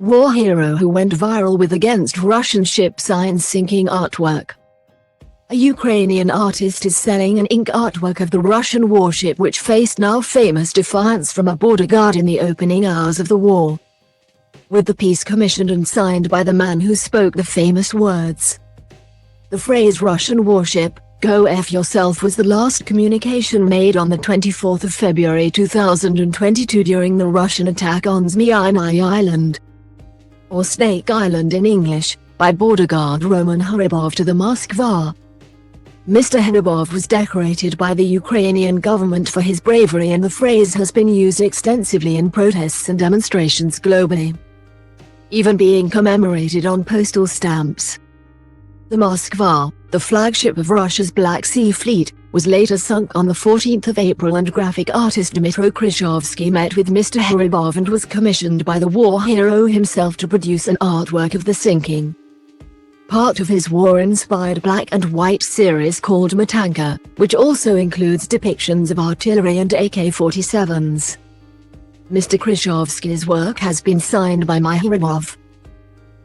War hero who went viral with against Russian ship signs sinking artwork. A Ukrainian artist is selling an ink artwork of the Russian warship which faced now famous defiance from a border guard in the opening hours of the war. With the piece commissioned and signed by the man who spoke the famous words. The phrase "Russian warship, go F yourself" was the last communication made on the 24th of February 2022 during the Russian attack on Zmiinyi Island, or Snake Island in English, by border guard Roman Haribov to the Moskva. Mr. Haribov was decorated by the Ukrainian government for his bravery, and the phrase has been used extensively in protests and demonstrations globally, even being commemorated on postal stamps. The Moskva, the flagship of Russia's Black Sea Fleet, was later sunk on the 14th of April, and graphic artist Dmytro Khrushchevsky met with Mr. Haribov and was commissioned by the war hero himself to produce an artwork of the sinking, part of his war-inspired black and white series called Matanka, which also includes depictions of artillery and AK-47s. Mr. Khrushchevsky's work has been signed by Haribov.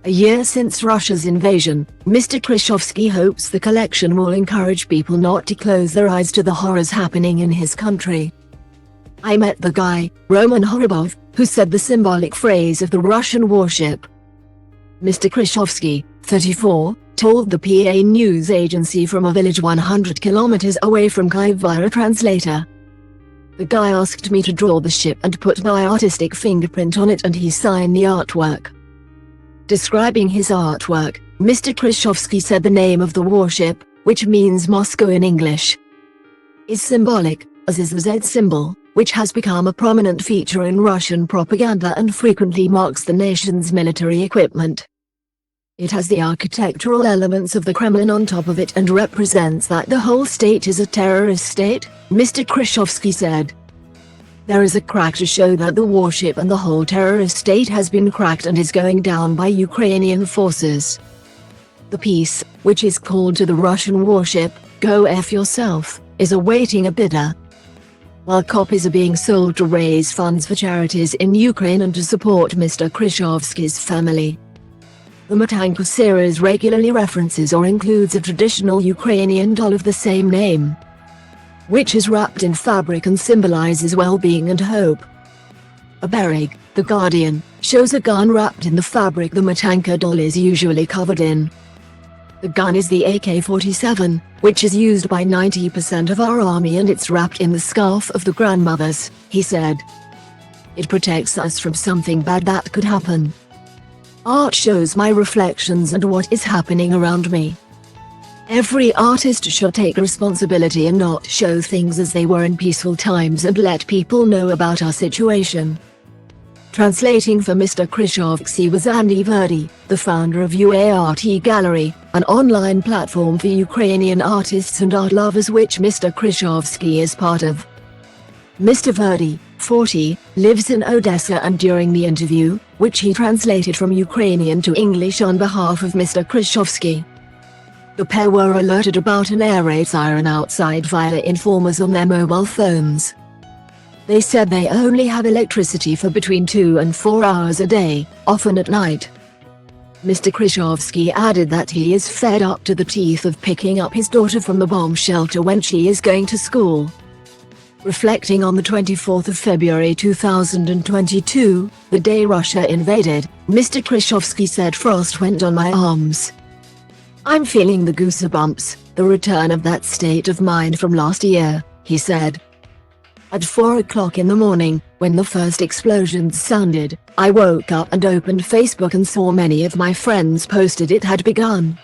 A year since Russia's invasion, Mr. Khrushchevsky hopes the collection will encourage people not to close their eyes to the horrors happening in his country. I met the guy, Roman Haribov, who said the symbolic phrase of the Russian warship. Mr. Khrushchevsky, 34, told the PA news agency from a village 100 kilometers away from Kyiv via a translator. The guy asked me to draw the ship and put my artistic fingerprint on it, and he signed the artwork. Describing his artwork, Mr. Khrushchevsky said the name of the warship, which means Moscow in English, is symbolic, as is the Z symbol, which has become a prominent feature in Russian propaganda and frequently marks the nation's military equipment. It has the architectural elements of the Kremlin on top of it and represents that the whole state is a terrorist state, Mr. Khrushchevsky said. There is a crack to show that the warship and the whole terrorist state has been cracked and is going down by Ukrainian forces. The piece, which is called "To the Russian Warship, Go F Yourself," is awaiting a bidder, while copies are being sold to raise funds for charities in Ukraine and to support Mr. Khrushchevsky's family. The Matanka series regularly references or includes a traditional Ukrainian doll of the same name, which is wrapped in fabric and symbolizes well-being and hope. A Berig, The Guardian, shows a gun wrapped in the fabric the Matanka doll is usually covered in. The gun is the AK-47, which is used by 90% of our army, and it's wrapped in the scarf of the grandmothers, he said. It protects us from something bad that could happen. Art shows my reflections and what is happening around me. Every artist should take responsibility and not show things as they were in peaceful times and let people know about our situation. Translating for Mr. Khrushchevsky was Andy Verdi, the founder of UART Gallery, an online platform for Ukrainian artists and art lovers which Mr. Khrushchevsky is part of. Mr. Verdi, 40, lives in Odessa, and during the interview, which he translated from Ukrainian to English on behalf of Mr. Khrushchevsky, the pair were alerted about an air raid siren outside via informers on their mobile phones. They said they only have electricity for between 2 and 4 hours a day, often at night. Mr. Khrushchevsky added that he is fed up to the teeth of picking up his daughter from the bomb shelter when she is going to school. Reflecting on the 24th of February 2022, the day Russia invaded, Mr. Khrushchevsky said, "Frost went on my arms. I'm feeling the goosebumps, the return of that state of mind from last year," he said. At 4 o'clock in the morning, when the first explosions sounded, I woke up and opened Facebook and saw many of my friends posted it had begun.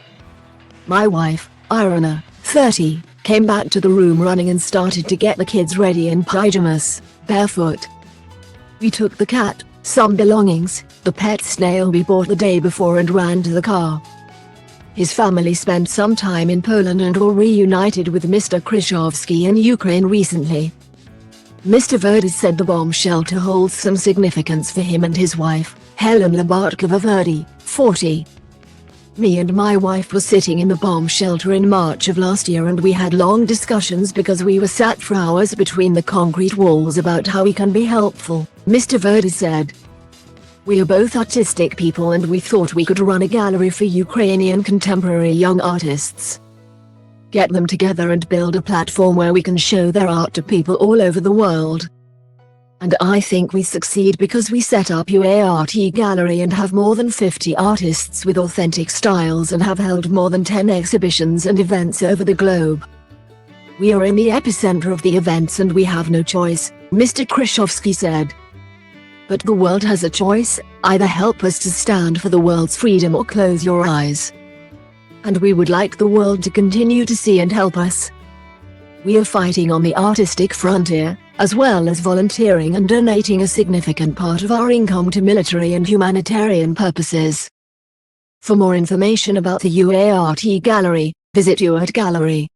My wife, Irina, 30, came back to the room running and started to get the kids ready in pajamas, barefoot. We took the cat, some belongings, the pet snail we bought the day before, and ran to the car. His family spent some time in Poland and were reunited with Mr. Khrushchevsky in Ukraine recently. Mr. Verdi said the bomb shelter holds some significance for him and his wife, Helen Labatkova Verdi, 40. Me and my wife were sitting in the bomb shelter in March of last year, and we had long discussions because we were sat for hours between the concrete walls about how we can be helpful, Mr. Verdi said. We are both artistic people and we thought we could run a gallery for Ukrainian contemporary young artists. Get them together and build a platform where we can show their art to people all over the world. And I think we succeed because we set up UART Gallery and have more than 50 artists with authentic styles and have held more than 10 exhibitions and events over the globe. We are in the epicenter of the events and we have no choice, Mr. Krzyzewski said. But the world has a choice, either help us to stand for the world's freedom or close your eyes. And we would like the world to continue to see and help us. We are fighting on the artistic frontier, as well as volunteering and donating a significant part of our income to military and humanitarian purposes. For more information about the UART Gallery, visit UART Gallery.